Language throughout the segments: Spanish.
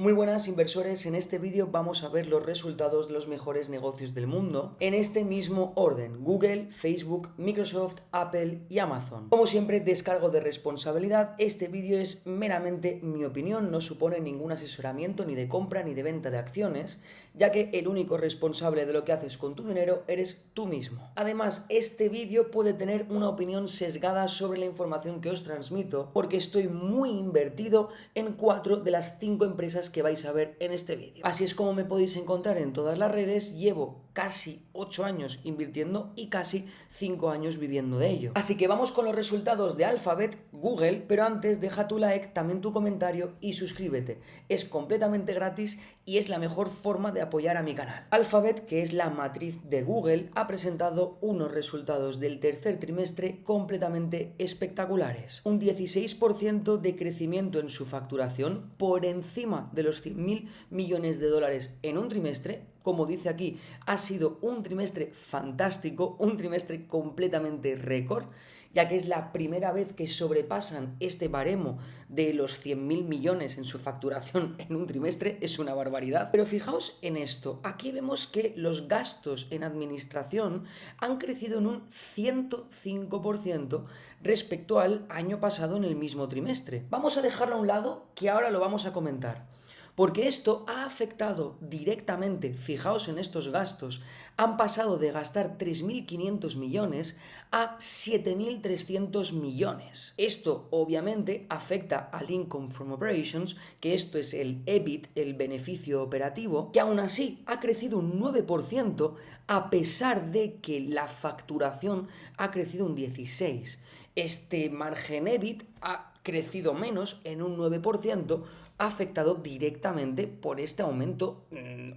Muy buenas inversores, en este vídeo vamos a ver los resultados de los mejores negocios del mundo en este mismo orden: Google, Facebook, Microsoft, Apple y Amazon. Como siempre, descargo de responsabilidad. Este vídeo es meramente mi opinión, no supone ningún asesoramiento ni de compra ni de venta de acciones, ya que el único responsable de lo que haces con tu dinero eres tú mismo. Además, este vídeo puede tener una opinión sesgada sobre la información que os transmito, porque estoy muy invertido en 4 de las 5 empresas que vais a ver en este vídeo. Así es como me podéis encontrar en todas las redes. Llevo casi 8 años invirtiendo y casi 5 años viviendo de ello. Así que vamos con los resultados de Alphabet, Google, pero antes deja tu like, también tu comentario y suscríbete. Es completamente gratis y es la mejor forma de apoyar a mi canal. Alphabet, que es la matriz de Google, ha presentado unos resultados del tercer trimestre completamente espectaculares. Un 16% de crecimiento en su facturación, por encima de los 100.000 millones de dólares en un trimestre. Como dice aquí, ha sido un trimestre fantástico, un trimestre completamente récord, ya que es la primera vez que sobrepasan este baremo de los 100.000 millones en su facturación en un trimestre. Es una barbaridad. Pero fijaos en esto, aquí vemos que los gastos en administración han crecido en un 105% respecto al año pasado en el mismo trimestre. Vamos a dejarlo a un lado, que ahora lo vamos a comentar. Porque esto ha afectado directamente, fijaos en estos gastos, han pasado de gastar 3.500 millones a 7.300 millones. Esto obviamente afecta al Income from Operations, que esto es el EBIT, el beneficio operativo, que aún así ha crecido un 9% a pesar de que la facturación ha crecido un 16%. Este margen EBIT ha crecido menos en un 9%, afectado directamente por este aumento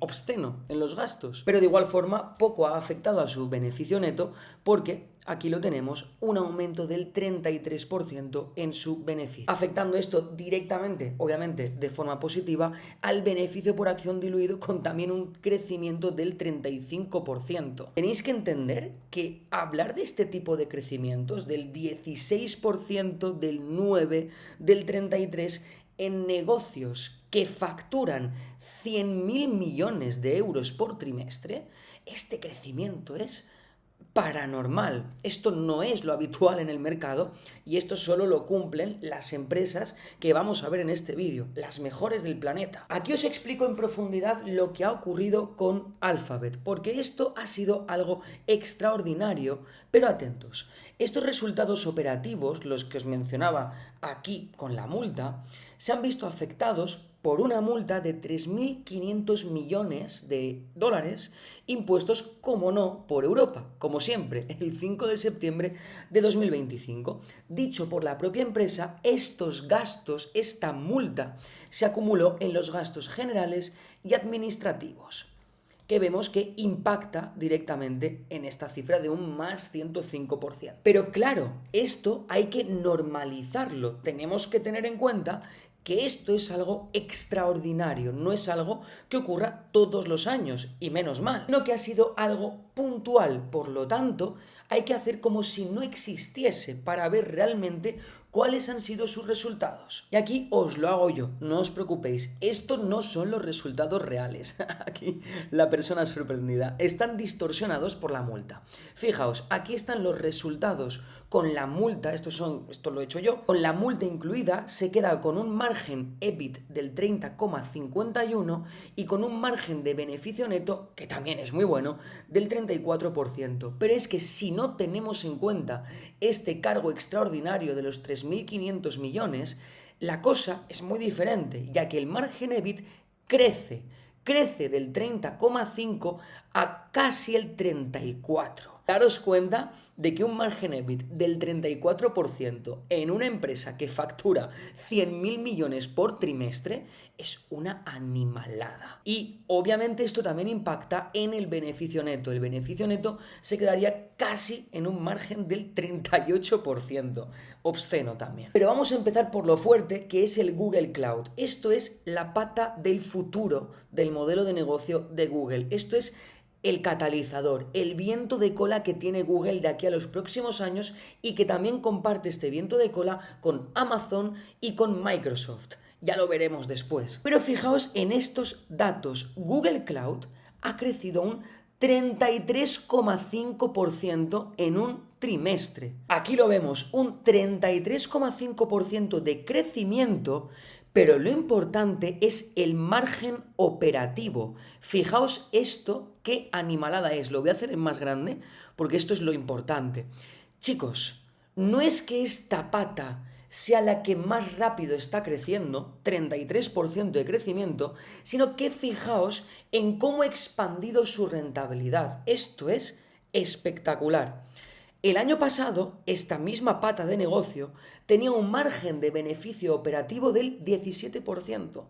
obsceno en los gastos. Pero de igual forma, poco ha afectado a su beneficio neto, porque aquí lo tenemos, un aumento del 33% en su beneficio. Afectando esto directamente, obviamente de forma positiva, al beneficio por acción diluido, con también un crecimiento del 35%. Tenéis que entender que hablar de este tipo de crecimientos, del 16%, del 9%, del 33%, en negocios que facturan 100.000 millones de euros por trimestre, este crecimiento es paranormal. Esto no es lo habitual en el mercado y esto solo lo cumplen las empresas que vamos a ver en este vídeo, las mejores del planeta. Aquí os explico en profundidad lo que ha ocurrido con Alphabet, porque esto ha sido algo extraordinario. Pero atentos, estos resultados operativos, los que os mencionaba aquí con la multa, se han visto afectados por una multa de 3.500 millones de dólares impuestos, como no, por Europa, como siempre, el 5 de septiembre de 2025. Dicho por la propia empresa, estos gastos, esta multa, se acumuló en los gastos generales y administrativos, que vemos que impacta directamente en esta cifra de un más 105%. Pero claro, esto hay que normalizarlo. Tenemos que tener en cuenta que esto es algo extraordinario, no es algo que ocurra todos los años, y menos mal, sino que ha sido algo puntual. Por lo tanto, hay que hacer como si no existiese para ver realmente cuáles han sido sus resultados. Y aquí os lo hago yo, no os preocupéis, estos no son los resultados reales. Aquí la persona sorprendida, están distorsionados por la multa. Fijaos, aquí están los resultados con la multa, esto lo he hecho yo, con la multa incluida se queda con un margen EBIT del 30,51 y con un margen de beneficio neto, que también es muy bueno, del 34%. Pero es que si no tenemos en cuenta este cargo extraordinario de los 3.500 millones, la cosa es muy diferente, ya que el margen EBIT crece del 30,5 a casi el 34%. Daros cuenta de que un margen EBIT del 34% en una empresa que factura 100.000 millones por trimestre es una animalada. Y obviamente esto también impacta en el beneficio neto. El beneficio neto se quedaría casi en un margen del 38%. Obsceno también. Pero vamos a empezar por lo fuerte, que es el Google Cloud. Esto es la pata del futuro del modelo de negocio de Google. Esto es el catalizador, el viento de cola que tiene Google de aquí a los próximos años, y que también comparte este viento de cola con Amazon y con Microsoft. Ya lo veremos después. Pero fijaos en estos datos. Google Cloud ha crecido un 33,5% en un trimestre. Aquí lo vemos, un 33,5% de crecimiento, pero lo importante es el margen operativo. Fijaos esto, qué animalada es. Lo voy a hacer en más grande porque esto es lo importante. Chicos, no es que esta pata sea la que más rápido está creciendo, 33% de crecimiento, sino que fijaos en cómo ha expandido su rentabilidad. Esto es espectacular. El año pasado, esta misma pata de negocio tenía un margen de beneficio operativo del 17%,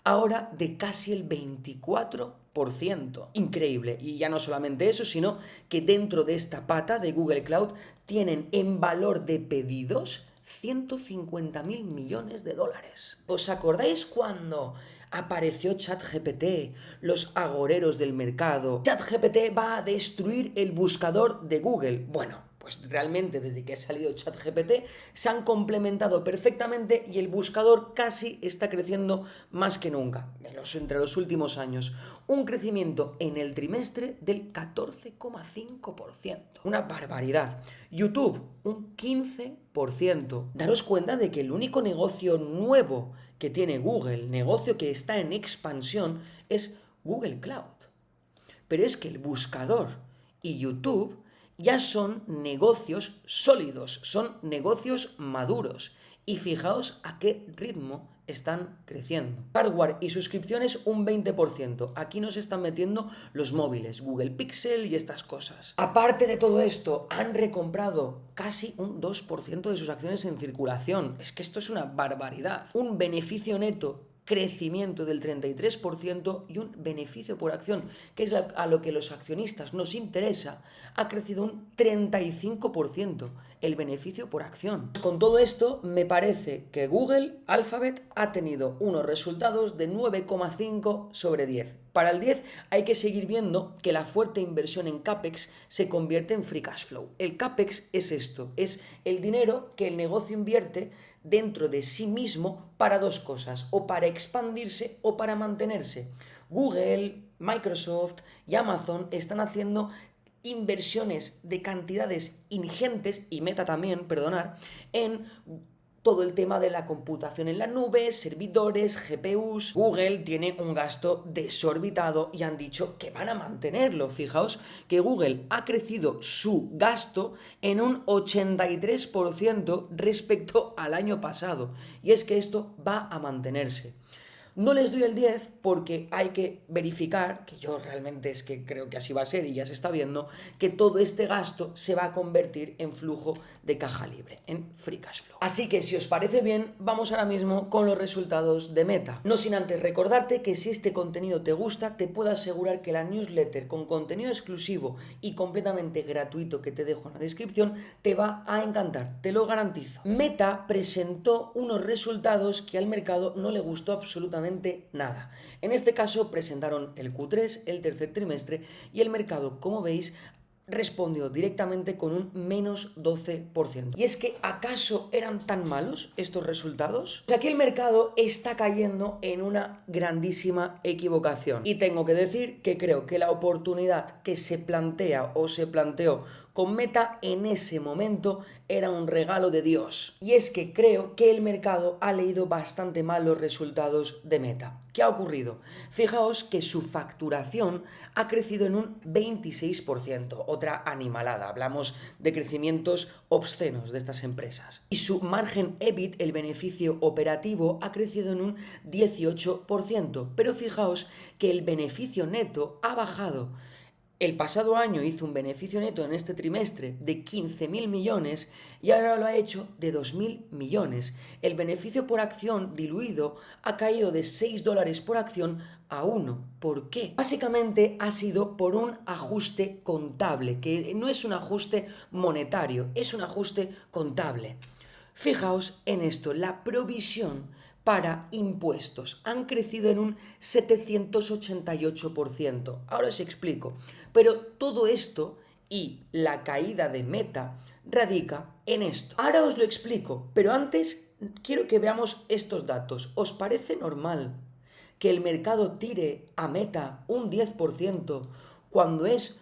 ahora de casi el 24%. Increíble. Y ya no solamente eso, sino que dentro de esta pata de Google Cloud tienen en valor de pedidos 150.000 millones de dólares. ¿Os acordáis cuando apareció ChatGPT, los agoreros del mercado? ChatGPT va a destruir el buscador de Google. Bueno, pues realmente desde que ha salido ChatGPT se han complementado perfectamente y el buscador casi está creciendo más que nunca entre los últimos años. Un crecimiento en el trimestre del 14,5%. Una barbaridad. YouTube, un 15%. Daros cuenta de que el único negocio nuevo que tiene Google, negocio que está en expansión, es Google Cloud. Pero es que el buscador y YouTube ya son negocios sólidos, son negocios maduros. Y fijaos a qué ritmo están creciendo. Hardware y suscripciones un 20%. Aquí nos están metiendo los móviles, Google Pixel y estas cosas. Aparte de todo esto, han recomprado casi un 2% de sus acciones en circulación. Es que esto es una barbaridad. Un beneficio neto, crecimiento del 33% y un beneficio por acción, que es a lo que los accionistas nos interesa, ha crecido un 35% el beneficio por acción. Con todo esto, me parece que Google Alphabet ha tenido unos resultados de 9,5 sobre 10. Para el 10 hay que seguir viendo que la fuerte inversión en CAPEX se convierte en free cash flow. El CAPEX es esto, es el dinero que el negocio invierte dentro de sí mismo para dos cosas, o para expandirse o para mantenerse. Google, Microsoft y Amazon están haciendo inversiones de cantidades ingentes, y Meta también, perdonar, en todo el tema de la computación en la nube, servidores, GPUs. Google tiene un gasto desorbitado y han dicho que van a mantenerlo. Fijaos que Google ha crecido su gasto en un 83% respecto al año pasado. Y es que esto va a mantenerse. No les doy el 10 porque hay que verificar, que yo realmente es que creo que así va a ser y ya se está viendo, que todo este gasto se va a convertir en flujo de caja libre, en free cash flow. Así que si os parece bien, vamos ahora mismo con los resultados de Meta. No sin antes recordarte que si este contenido te gusta, te puedo asegurar que la newsletter con contenido exclusivo y completamente gratuito que te dejo en la descripción te va a encantar, te lo garantizo. Meta presentó unos resultados que al mercado no le gustó absolutamente nada. En este caso presentaron el Q3, el tercer trimestre, y el mercado, como veis, respondió directamente con un menos 12%. ¿Y es que acaso eran tan malos estos resultados? Pues aquí el mercado está cayendo en una grandísima equivocación. Y tengo que decir que creo que la oportunidad que se plantea o se planteó con Meta en ese momento era un regalo de Dios. Y es que creo que el mercado ha leído bastante mal los resultados de Meta. ¿Qué ha ocurrido? Fijaos que su facturación ha crecido en un 26%, otra animalada. Hablamos de crecimientos obscenos de estas empresas. Y su margen EBIT, el beneficio operativo, ha crecido en un 18%. Pero fijaos que el beneficio neto ha bajado. El pasado año hizo un beneficio neto en este trimestre de 15.000 millones y ahora lo ha hecho de 2.000 millones. El beneficio por acción diluido ha caído de $6 por acción a 1. ¿Por qué? Básicamente ha sido por un ajuste contable, que no es un ajuste monetario, es un ajuste contable. Fijaos en esto, la provisión para impuestos han crecido en un 788%. Ahora os explico. Pero todo esto y la caída de Meta radica en esto. Ahora os lo explico, pero antes quiero que veamos estos datos. ¿Os parece normal que el mercado tire a Meta un 10% cuando es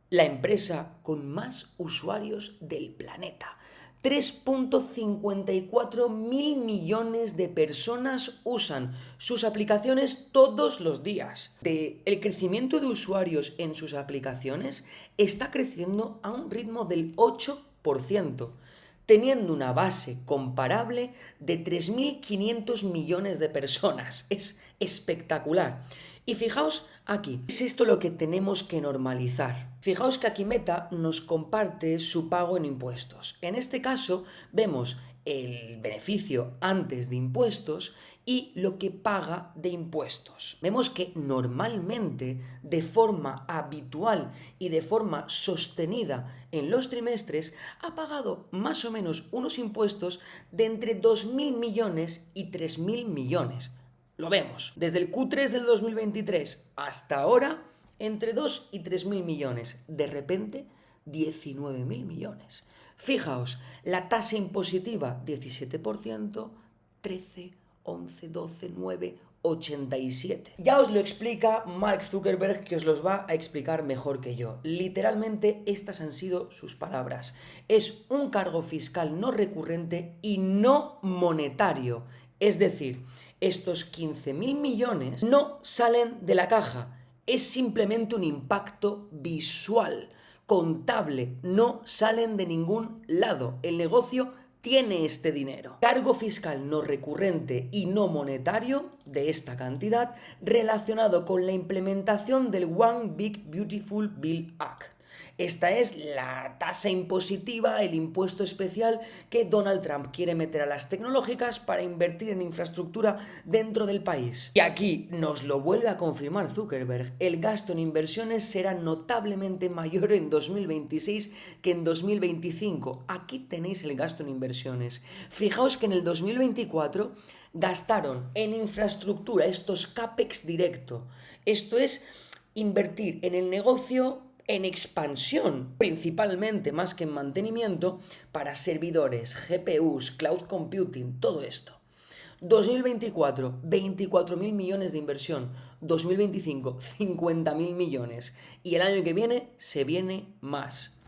la empresa con más usuarios del planeta? 3,54 mil millones de personas usan sus aplicaciones todos los días. El crecimiento de usuarios en sus aplicaciones está creciendo a un ritmo del 8%, teniendo una base comparable de 3.500 millones de personas. Es espectacular. Y fijaos aquí, es esto lo que tenemos que normalizar. Fijaos que aquí Meta nos comparte su pago en impuestos. En este caso vemos el beneficio antes de impuestos y lo que paga de impuestos. Vemos que normalmente, de forma habitual y de forma sostenida en los trimestres, ha pagado más o menos unos impuestos de entre 2.000 millones y 3.000 millones. Lo vemos, desde el Q3 del 2023 hasta ahora, entre 2 y 3.000 millones. De repente, 19.000 millones. Fijaos, la tasa impositiva, 17%, 13, 11, 12, 9, 87. Ya os lo explica Mark Zuckerberg, que os los va a explicar mejor que yo. Literalmente, estas han sido sus palabras. Es un cargo fiscal no recurrente y no monetario. Es decir, estos 15.000 millones no salen de la caja, es simplemente un impacto visual, contable, no salen de ningún lado. El negocio tiene este dinero. Cargo fiscal no recurrente y no monetario de esta cantidad relacionado con la implementación del One Big Beautiful Bill Act. Esta es la tasa impositiva, el impuesto especial que Donald Trump quiere meter a las tecnológicas para invertir en infraestructura dentro del país. Y aquí nos lo vuelve a confirmar Zuckerberg. El gasto en inversiones será notablemente mayor en 2026 que en 2025. Aquí tenéis el gasto en inversiones. Fijaos que en el 2024 gastaron en infraestructura, estos CAPEX directo. Esto es invertir en el negocio en expansión, principalmente más que en mantenimiento, para servidores, GPUs, cloud computing, todo esto. 2024, 24.000 millones de inversión. 2025, 50.000 millones. Y el año que viene, se viene más.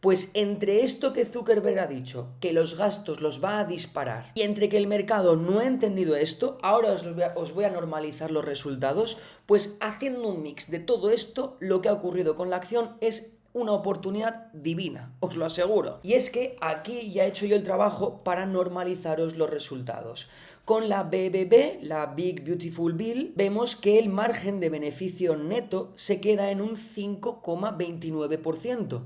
Pues entre esto que Zuckerberg ha dicho, que los gastos los va a disparar, y entre que el mercado no ha entendido esto, ahora os voy a normalizar los resultados, pues haciendo un mix de todo esto, lo que ha ocurrido con la acción es una oportunidad divina, os lo aseguro. Y es que aquí ya he hecho yo el trabajo para normalizaros los resultados. Con la BBB, la Big Beautiful Bill, vemos que el margen de beneficio neto se queda en un 5,29%.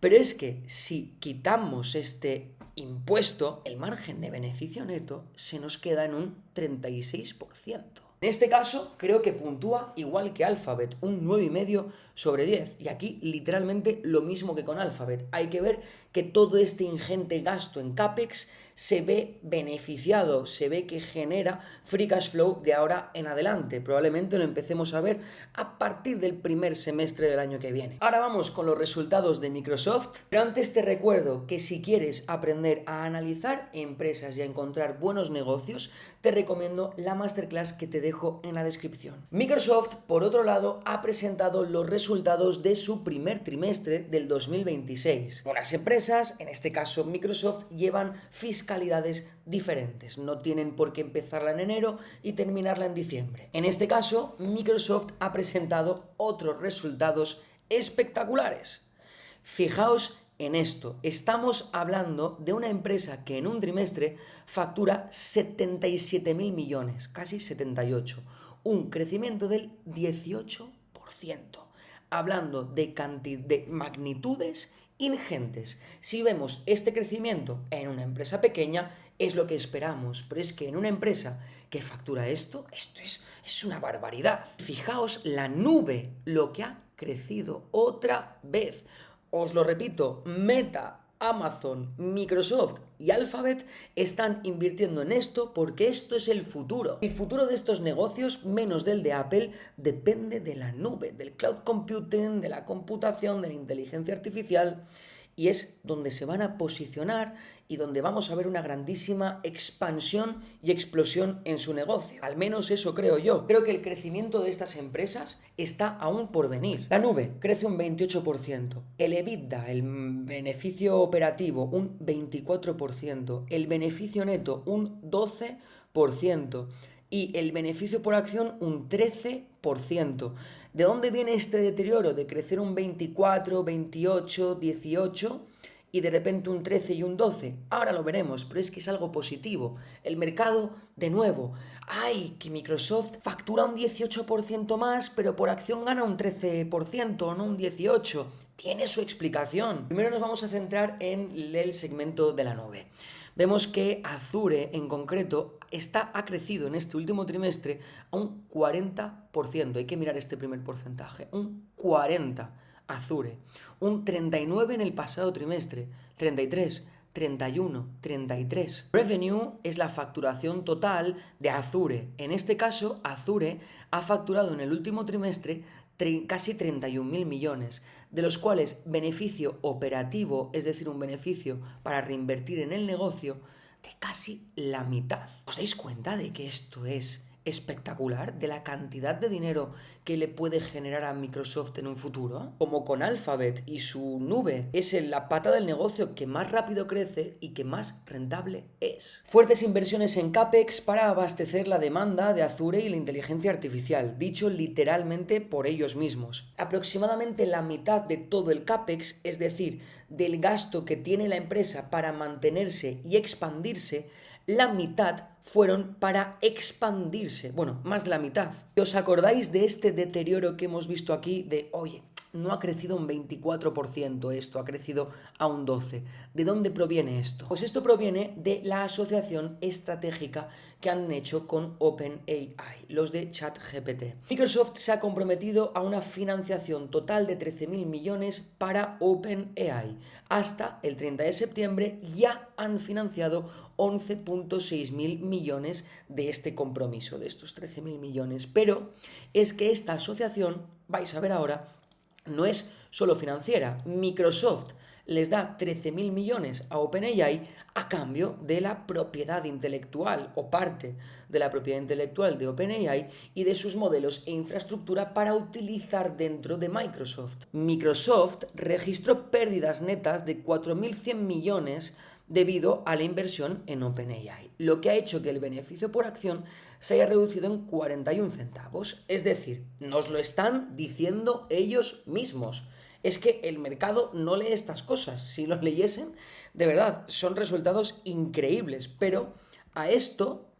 Pero es que si quitamos este impuesto, el margen de beneficio neto se nos queda en un 36%. En este caso, creo que puntúa igual que Alphabet, un 9,5 sobre 10. Y aquí, literalmente, lo mismo que con Alphabet. Hay que ver que todo este ingente gasto en CAPEX se ve beneficiado, se ve que genera free cash flow de ahora en adelante. Probablemente lo empecemos a ver a partir del primer semestre del año que viene. Ahora vamos con los resultados de Microsoft, pero antes te recuerdo que si quieres aprender a analizar empresas y a encontrar buenos negocios, te recomiendo la masterclass que te dejo en la descripción. Microsoft, por otro lado, ha presentado los resultados de su primer trimestre del 2026. Unas empresas, en este caso Microsoft, llevan fiscalidades diferentes. No tienen por qué empezarla en enero y terminarla en diciembre. En este caso, Microsoft ha presentado otros resultados espectaculares. Fijaos en esto, estamos hablando de una empresa que en un trimestre factura 77.000 millones, casi 78, un crecimiento del 18%, hablando de magnitudes ingentes. Si vemos este crecimiento en una empresa pequeña, es lo que esperamos, pero es que en una empresa que factura esto es una barbaridad. Fijaos la nube, lo que ha crecido otra vez. Os lo repito, Meta, Amazon, Microsoft y Alphabet están invirtiendo en esto porque esto es el futuro. El futuro de estos negocios, menos del de Apple, depende de la nube, del cloud computing, de la computación, de la inteligencia artificial. y es donde se van a posicionar y donde vamos a ver una grandísima expansión y explosión en su negocio. Al menos eso creo yo. Creo que el crecimiento de estas empresas está aún por venir. La nube crece un 28%, el EBITDA, el beneficio operativo, un 24%, el beneficio neto, un 12%. Y el beneficio por acción un 13%. ¿De dónde viene este deterioro? De crecer un 24, 28, 18 y de repente un 13 y un 12. Ahora lo veremos, pero es que es algo positivo. El mercado, de nuevo, ¡ay! Que Microsoft factura un 18% más, pero por acción gana un 13%, no un 18%. Tiene su explicación. Primero nos vamos a centrar en el segmento de la nube. Vemos que Azure en concreto ha crecido en este último trimestre a un 40%. Hay que mirar este primer porcentaje. Un 40%. Azure. Un 39% en el pasado trimestre. 33%. 31, 33. Revenue es la facturación total de Azure. En este caso, Azure ha facturado en el último trimestre casi 31.000 millones, de los cuales beneficio operativo, es decir, un beneficio para reinvertir en el negocio, de casi la mitad. ¿Os dais cuenta de que esto es espectacular? De la cantidad de dinero que le puede generar a Microsoft en un futuro. Como con Alphabet y su nube es la pata del negocio que más rápido crece y que más rentable es. Fuertes inversiones en CAPEX para abastecer la demanda de Azure y la inteligencia artificial, dicho literalmente por ellos mismos. Aproximadamente la mitad de todo el CAPEX, es decir, del gasto que tiene la empresa para mantenerse y expandirse, la mitad fueron para expandirse. Bueno, más de la mitad. ¿Os acordáis de este deterioro que hemos visto aquí de, oye, no ha crecido un 24% esto, ha crecido a un 12%? ¿De dónde proviene esto? Pues esto proviene de la asociación estratégica que han hecho con OpenAI, los de ChatGPT. Microsoft se ha comprometido a una financiación total de 13.000 millones para OpenAI. Hasta el 30 de septiembre ya han financiado 11.6 mil millones de este compromiso, de estos 13.000 millones. Pero es que esta asociación, vais a ver ahora, no es solo financiera. Microsoft les da 13.000 millones a OpenAI a cambio de la propiedad intelectual o parte de la propiedad intelectual de OpenAI y de sus modelos e infraestructura para utilizar dentro de Microsoft. Microsoft registró pérdidas netas de 4.100 millones debido a la inversión en OpenAI, lo que ha hecho que el beneficio por acción se haya reducido en 41 centavos. Es decir, nos lo están diciendo ellos mismos. Es que el mercado no lee estas cosas. Si lo leyesen, de verdad, son resultados increíbles. Pero a esto,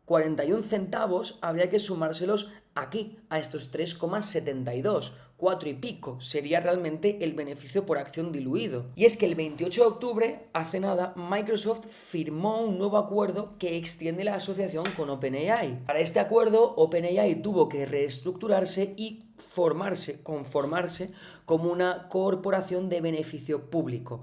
41 centavos, habría que sumárselos aquí, a estos 3,72. 4 y pico sería realmente el beneficio por acción diluido. Y es que el 28 de octubre, hace nada, Microsoft firmó un nuevo acuerdo que extiende la asociación con OpenAI. Para este acuerdo, OpenAI tuvo que reestructurarse y conformarse como una corporación de beneficio público,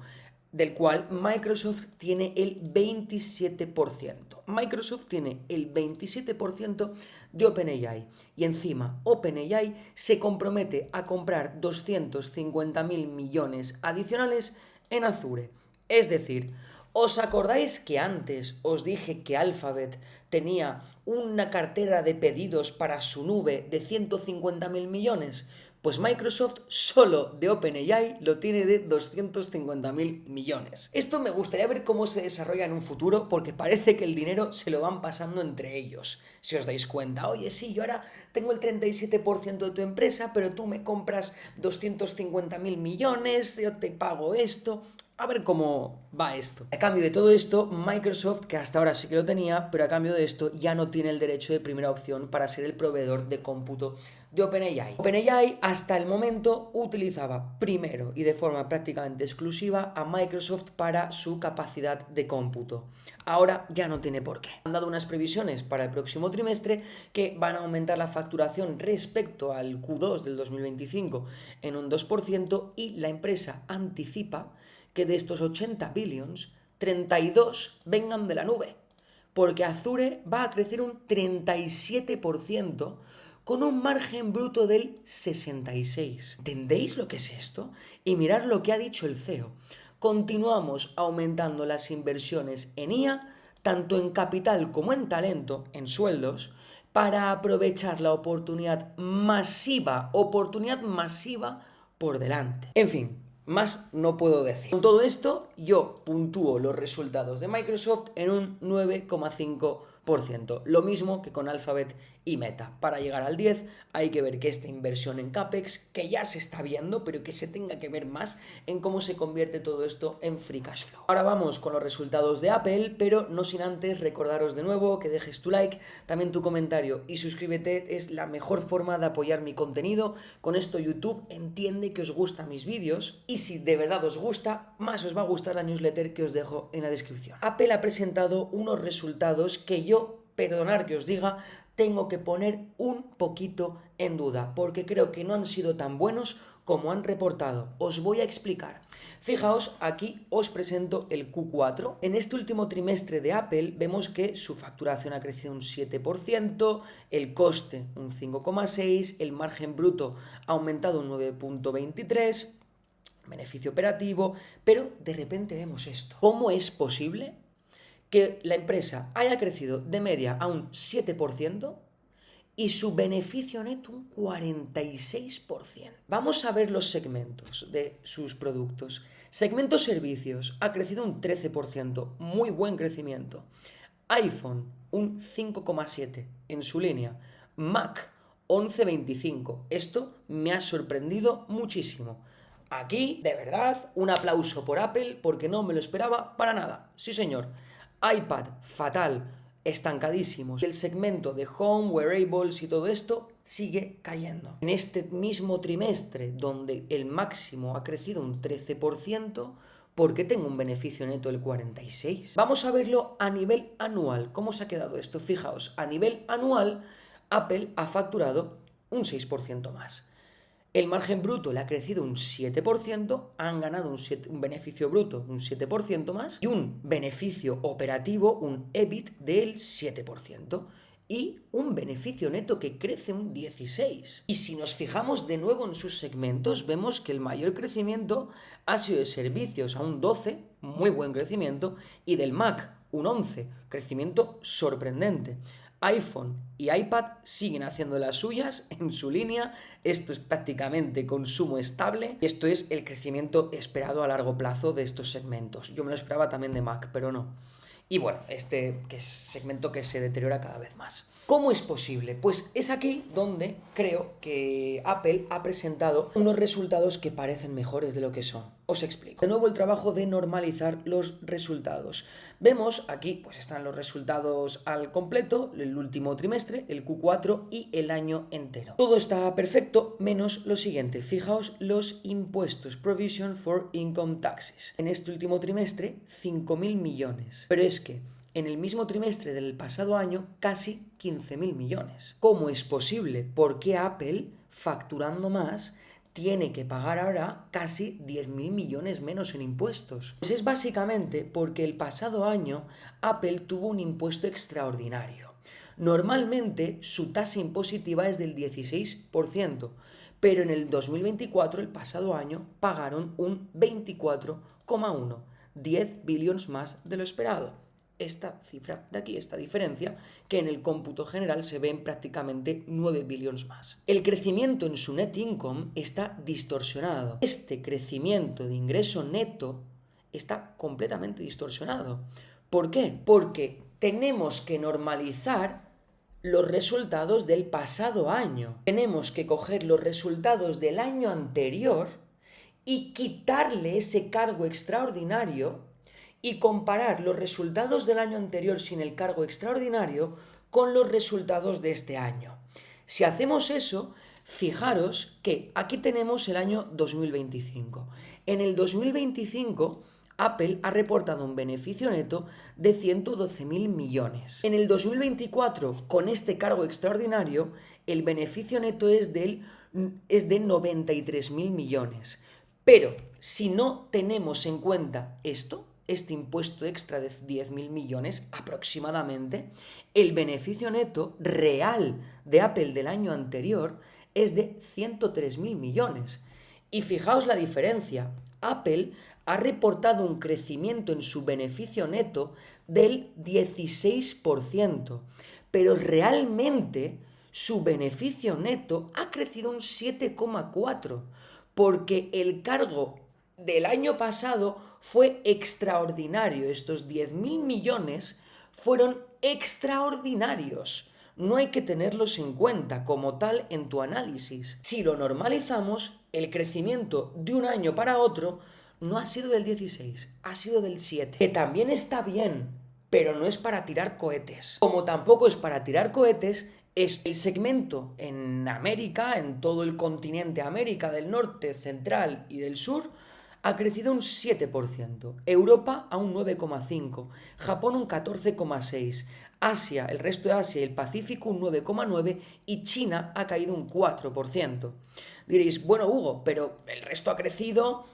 del cual Microsoft tiene el 27%. Microsoft tiene el 27% de OpenAI y encima OpenAI se compromete a comprar 250.000 millones adicionales en Azure. Es decir, ¿os acordáis que antes os dije que Alphabet tenía una cartera de pedidos para su nube de 150.000 millones? Pues Microsoft solo de OpenAI lo tiene de 250.000 millones. Esto me gustaría ver cómo se desarrolla en un futuro porque parece que el dinero se lo van pasando entre ellos. Si os dais cuenta, oye, sí, yo ahora tengo el 37% de tu empresa, pero tú me compras 250.000 millones, yo te pago esto. A ver cómo va esto. A cambio de todo esto, Microsoft, que hasta ahora sí que lo tenía, pero a cambio de esto ya no tiene el derecho de primera opción para ser el proveedor de cómputo de OpenAI. OpenAI hasta el momento utilizaba primero y de forma prácticamente exclusiva a Microsoft para su capacidad de cómputo. Ahora ya no tiene por qué. Han dado unas previsiones para el próximo trimestre que van a aumentar la facturación respecto al Q2 del 2025 en un 2% y la empresa anticipa que de estos 80 billions, 32 vengan de la nube, porque Azure va a crecer un 37% con un margen bruto del 66%. ¿Entendéis lo que es esto? Y mirad lo que ha dicho el CEO. continuamos aumentando las inversiones en IA, tanto en capital como en talento, en sueldos, para aprovechar la oportunidad masiva por delante. En fin, más no puedo decir. Con todo esto, yo puntúo los resultados de Microsoft en un 9,5%. Lo mismo que con Alphabet y Meta. Para llegar al 10 hay que ver que esta inversión en CAPEX, que ya se está viendo, pero que se tenga que ver más en cómo se convierte todo esto en free cash flow. Ahora vamos con los resultados de Apple, pero no sin antes recordaros de nuevo que dejes tu like, también tu comentario y suscríbete. Es la mejor forma de apoyar mi contenido. Con esto YouTube entiende que os gustan mis vídeos y si de verdad os gusta, más os va a gustar la newsletter que os dejo en la descripción. Apple ha presentado unos resultados que yo, perdonar que os diga, tengo que poner un poquito en duda, porque creo que no han sido tan buenos como han reportado. Os voy a explicar. Fijaos, aquí os presento el Q4. En este último trimestre de Apple vemos que su facturación ha crecido un 7%, el coste un 5,6%, el margen bruto ha aumentado un 9,23%, beneficio operativo, pero de repente vemos esto. ¿Cómo es posible que la empresa haya crecido de media a un 7% y su beneficio neto un 46%? Vamos a ver los segmentos de sus productos. Segmento servicios ha crecido un 13%, muy buen crecimiento. iPhone un 5,7% en su línea. Mac 11,25%. Esto me ha sorprendido muchísimo. Aquí, de verdad, un aplauso por Apple porque no me lo esperaba para nada. Sí, señor. iPad, fatal, estancadísimos. El segmento de home, wearables y todo esto sigue cayendo. En este mismo trimestre, donde el máximo ha crecido un 13%, ¿por qué tengo un beneficio neto del 46%? Vamos a verlo a nivel anual. ¿Cómo se ha quedado esto? Fijaos, a nivel anual, Apple ha facturado un 6% más. El margen bruto le ha crecido un 7%, han ganado un beneficio bruto un 7% más y un beneficio operativo, un EBIT del 7%. Y un beneficio neto que crece un 16%. Y si nos fijamos de nuevo en sus segmentos, vemos que el mayor crecimiento ha sido de servicios a un 12%, muy buen crecimiento, y del Mac un 11%, crecimiento sorprendente. iPhone y iPad siguen haciendo las suyas en su línea. Esto es prácticamente consumo estable. Esto es el crecimiento esperado a largo plazo de estos segmentos. Yo me lo esperaba también de Mac, pero no. Y bueno, este que es segmento que se deteriora cada vez más. ¿Cómo es posible? Pues es aquí donde creo que Apple ha presentado unos resultados que parecen mejores de lo que son. Os explico. De nuevo el trabajo de normalizar los resultados. Vemos aquí, pues están los resultados al completo, el último trimestre, el Q4 y el año entero. Todo está perfecto, menos lo siguiente. Fijaos los impuestos, Provision for Income Taxes. En este último trimestre, 5.000 millones. Pero es que en el mismo trimestre del pasado año, casi 15.000 millones. ¿Cómo es posible? ¿Por qué Apple, facturando más, tiene que pagar ahora casi 10.000 millones menos en impuestos? Pues es básicamente porque el pasado año Apple tuvo un impuesto extraordinario. Normalmente su tasa impositiva es del 16%, pero en el 2024, el pasado año, pagaron un 24,1%, 10 billones más de lo esperado. Esta cifra de aquí, esta diferencia, que en el cómputo general se ve en prácticamente 9 billones más. El crecimiento en su net income está distorsionado. Este crecimiento de ingreso neto está completamente distorsionado. ¿Por qué? Porque tenemos que normalizar los resultados del pasado año. Tenemos que coger los resultados del año anterior y quitarle ese cargo extraordinario y comparar los resultados del año anterior sin el cargo extraordinario con los resultados de este año. Si hacemos eso, fijaros que aquí tenemos el año 2025. En el 2025, Apple ha reportado un beneficio neto de 112.000 millones. En el 2024, con este cargo extraordinario, el beneficio neto es de 93.000 millones. Pero si no tenemos en cuenta este impuesto extra de 10.000 millones aproximadamente, el beneficio neto real de Apple del año anterior es de 103.000 millones. Y fijaos la diferencia. Apple ha reportado un crecimiento en su beneficio neto del 16%, pero realmente su beneficio neto ha crecido un 7,4%, porque el cargo del año pasado fue extraordinario. Estos 10.000 millones fueron extraordinarios. No hay que tenerlos en cuenta como tal en tu análisis. Si lo normalizamos, el crecimiento de un año para otro no ha sido del 16, ha sido del 7. Que también está bien, pero no es para tirar cohetes. Como tampoco es para tirar cohetes, es el segmento en América, en todo el continente América del Norte, Central y del Sur, ha crecido un 7%, Europa a un 9,5%, Japón un 14,6%, Asia, el resto de Asia y el Pacífico un 9,9% y China ha caído un 4%. Diréis, bueno Hugo, pero el resto ha crecido,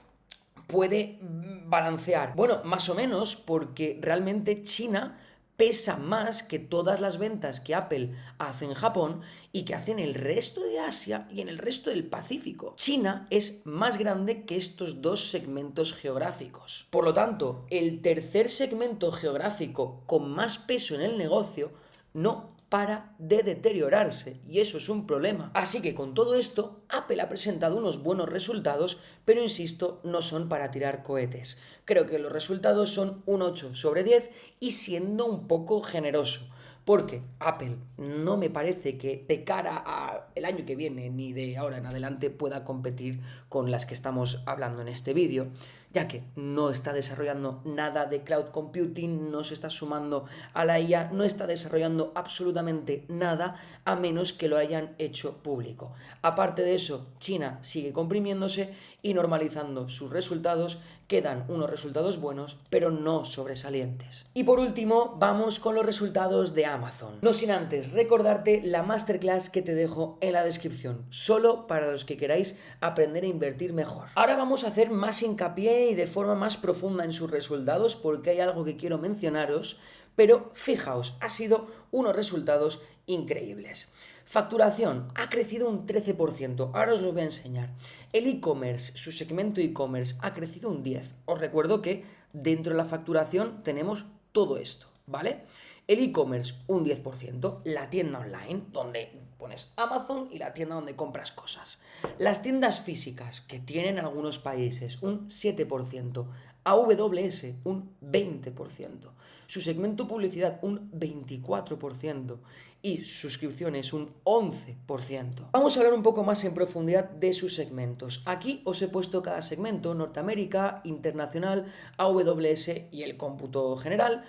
puede balancear. Bueno, más o menos, porque realmente China pesa más que todas las ventas que Apple hace en Japón y que hace en el resto de Asia y en el resto del Pacífico. China es más grande que estos dos segmentos geográficos. Por lo tanto, el tercer segmento geográfico con más peso en el negocio no para de deteriorarse y eso es un problema. Así que con todo esto, Apple ha presentado unos buenos resultados, pero insisto, no son para tirar cohetes. Creo que los resultados son un 8 sobre 10 y siendo un poco generoso. Porque Apple no me parece que de cara al año que viene ni de ahora en adelante pueda competir con las que estamos hablando en este vídeo, ya que no está desarrollando nada de cloud computing, no se está sumando a la IA, no está desarrollando absolutamente nada a menos que lo hayan hecho público. Aparte de eso, China sigue comprimiéndose y normalizando sus resultados, quedan unos resultados buenos, pero no sobresalientes. Y por último, vamos con los resultados de Amazon. No sin antes recordarte la masterclass que te dejo en la descripción, solo para los que queráis aprender a invertir mejor. Ahora vamos a hacer más hincapié y de forma más profunda en sus resultados, porque hay algo que quiero mencionaros, pero fijaos, ha sido unos resultados increíbles. Facturación ha crecido un 13%, ahora os lo voy a enseñar. El e-commerce, su segmento e-commerce, ha crecido un 10%. Os recuerdo que dentro de la facturación tenemos todo esto, ¿vale? El e-commerce un 10%, la tienda online, donde pones Amazon y la tienda donde compras cosas. Las tiendas físicas, que tienen algunos países, un 7%. AWS un 20%, su segmento publicidad un 24% y suscripciones un 11%. Vamos a hablar un poco más en profundidad de sus segmentos. Aquí os he puesto cada segmento: Norteamérica, Internacional, AWS y el cómputo general.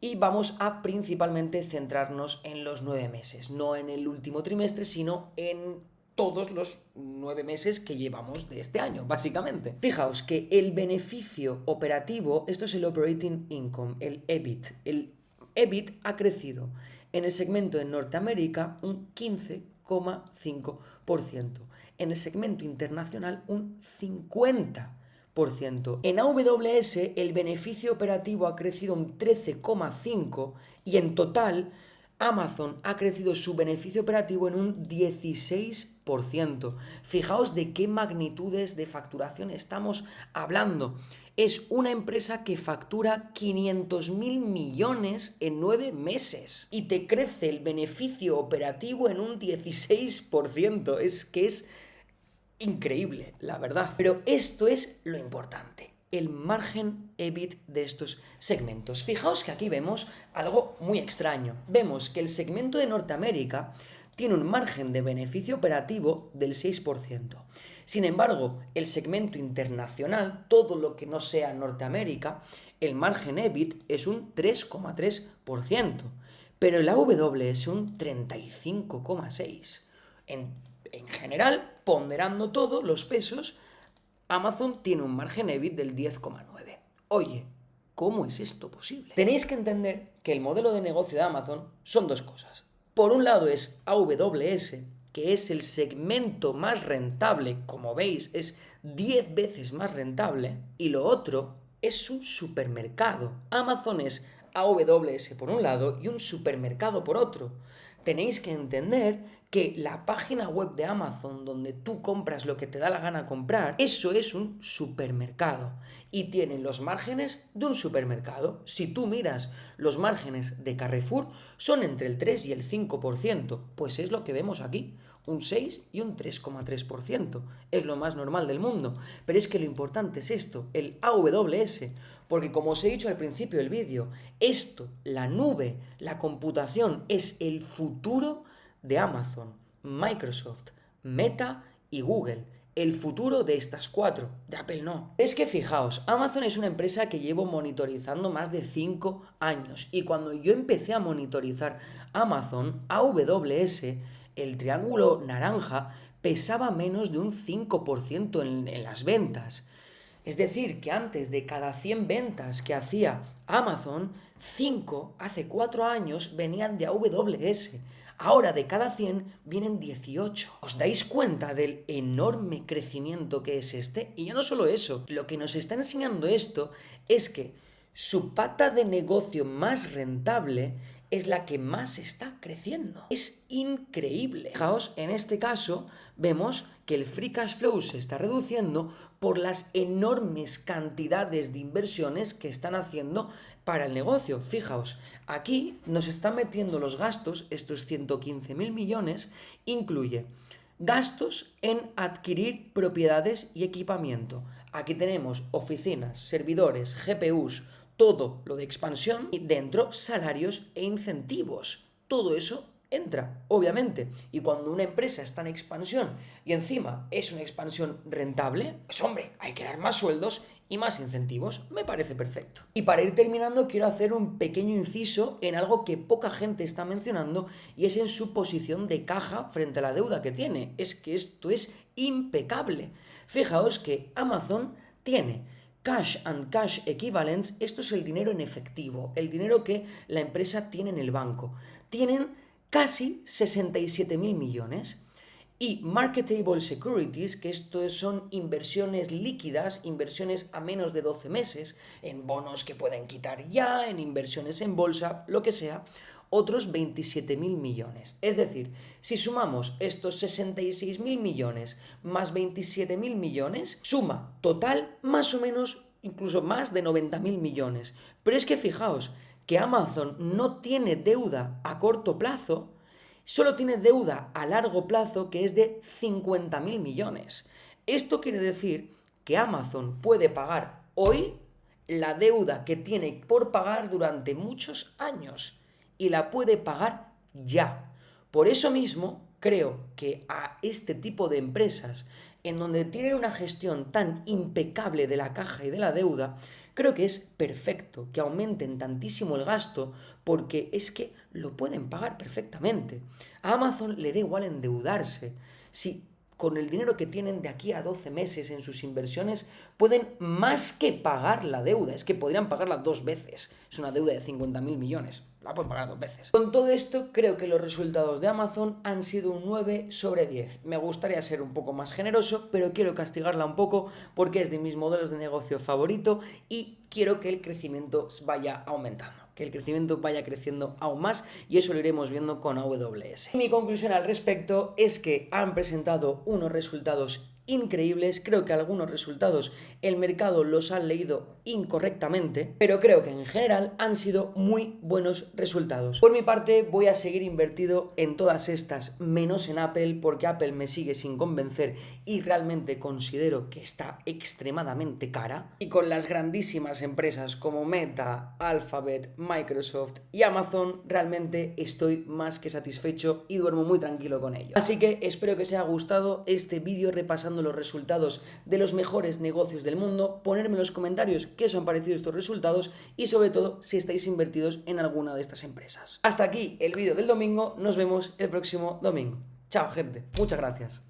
Y vamos a principalmente centrarnos en los 9 meses, no en el último trimestre, sino en todos los 9 meses que llevamos de este año, básicamente. Fijaos que el beneficio operativo, esto es el operating income, el EBIT. El EBIT ha crecido en el segmento de Norteamérica un 15,5%, en el segmento internacional un 50%. En AWS el beneficio operativo ha crecido un 13,5% y en total Amazon ha crecido su beneficio operativo en un 16%. Fijaos de qué magnitudes de facturación estamos hablando. Es una empresa que factura 500.000 millones en 9 meses y te crece el beneficio operativo en un 16%. Es que es increíble, la verdad. Pero esto es lo importante, el margen EBIT de estos segmentos. Fijaos que aquí vemos algo muy extraño. Vemos que el segmento de Norteamérica tiene un margen de beneficio operativo del 6%. Sin embargo, el segmento internacional, todo lo que no sea Norteamérica, el margen EBIT es un 3,3%. Pero el AW es un 35,6%. En general, ponderando todos los pesos, Amazon tiene un margen EBIT del 10,9%. Oye, ¿cómo es esto posible? Tenéis que entender que el modelo de negocio de Amazon son dos cosas. Por un lado es AWS, que es el segmento más rentable, como veis, es 10 veces más rentable, y lo otro es un supermercado. Amazon es AWS por un lado y un supermercado por otro. Tenéis que entender que la página web de Amazon, donde tú compras lo que te da la gana comprar, eso es un supermercado y tiene los márgenes de un supermercado. Si tú miras los márgenes de Carrefour, son entre el 3 y el 5%, pues es lo que vemos aquí, un 6 y un 3,3%. Es lo más normal del mundo. Pero es que lo importante es esto, el AWS, porque como os he dicho al principio del vídeo, esto, la nube, la computación, es el futuro de Amazon, Microsoft, Meta y Google. El futuro de estas cuatro, de Apple no. Es que fijaos, Amazon es una empresa que llevo monitorizando más de 5 años y cuando yo empecé a monitorizar Amazon, AWS, el triángulo naranja, pesaba menos de un 5% en las ventas. Es decir, que antes de cada 100 ventas que hacía Amazon, 5 hace 4 años venían de AWS. Ahora de cada 100 vienen 18. ¿Os dais cuenta del enorme crecimiento que es este? Y ya no solo eso, lo que nos está enseñando esto es que su pata de negocio más rentable es la que más está creciendo. Es increíble. Fijaos, en este caso vemos que el free cash flow se está reduciendo por las enormes cantidades de inversiones que están haciendo para el negocio. Fijaos, aquí nos están metiendo los gastos, estos 115.000 millones, incluye gastos en adquirir propiedades y equipamiento. Aquí tenemos oficinas, servidores, GPUs, todo lo de expansión y dentro salarios e incentivos. Todo eso entra, obviamente. Y cuando una empresa está en expansión y encima es una expansión rentable, pues hombre, hay que dar más sueldos y más incentivos. Me parece perfecto. Y para ir terminando, quiero hacer un pequeño inciso en algo que poca gente está mencionando y es en su posición de caja frente a la deuda que tiene. Es que esto es impecable. Fijaos que Amazon tiene cash and cash equivalents, esto es el dinero en efectivo, el dinero que la empresa tiene en el banco. Tienen casi 67.000 millones. Y marketable securities, que esto son inversiones líquidas, inversiones a menos de 12 meses, en bonos que pueden quitar ya, en inversiones en bolsa, lo que sea, otros 27.000 millones. Es decir, si sumamos estos 66.000 millones más 27.000 millones, suma total más o menos incluso más de 90.000 millones. Pero es que fijaos que Amazon no tiene deuda a corto plazo, solo tiene deuda a largo plazo que es de 50.000 millones. Esto quiere decir que Amazon puede pagar hoy la deuda que tiene por pagar durante muchos años y la puede pagar ya. Por eso mismo creo que a este tipo de empresas en donde tienen una gestión tan impecable de la caja y de la deuda, creo que es perfecto que aumenten tantísimo el gasto porque es que lo pueden pagar perfectamente. A Amazon le da igual endeudarse. Si con el dinero que tienen de aquí a 12 meses en sus inversiones pueden más que pagar la deuda. Es que podrían pagarla 2 veces. Es una deuda de 50.000 millones. La pueden pagar 2 veces. Con todo esto, creo que los resultados de Amazon han sido un 9 sobre 10. Me gustaría ser un poco más generoso, pero quiero castigarla un poco porque es de mis modelos de negocio favorito y quiero que el crecimiento vaya aumentando, que el crecimiento vaya creciendo aún más y eso lo iremos viendo con AWS. Mi conclusión al respecto es que han presentado unos resultados increíbles. Creo que algunos resultados el mercado los ha leído incorrectamente, pero creo que en general han sido muy buenos resultados. Por mi parte voy a seguir invertido en todas estas, menos en Apple, porque Apple me sigue sin convencer y realmente considero que está extremadamente cara. Y con las grandísimas empresas como Meta, Alphabet, Microsoft y Amazon realmente estoy más que satisfecho y duermo muy tranquilo con ello. Así que espero que os haya gustado este vídeo repasando los resultados de los mejores negocios del mundo. Ponerme en los comentarios qué os han parecido estos resultados y sobre todo si estáis invertidos en alguna de estas empresas. Hasta aquí el vídeo del domingo, nos vemos el próximo domingo. Chao gente, muchas gracias.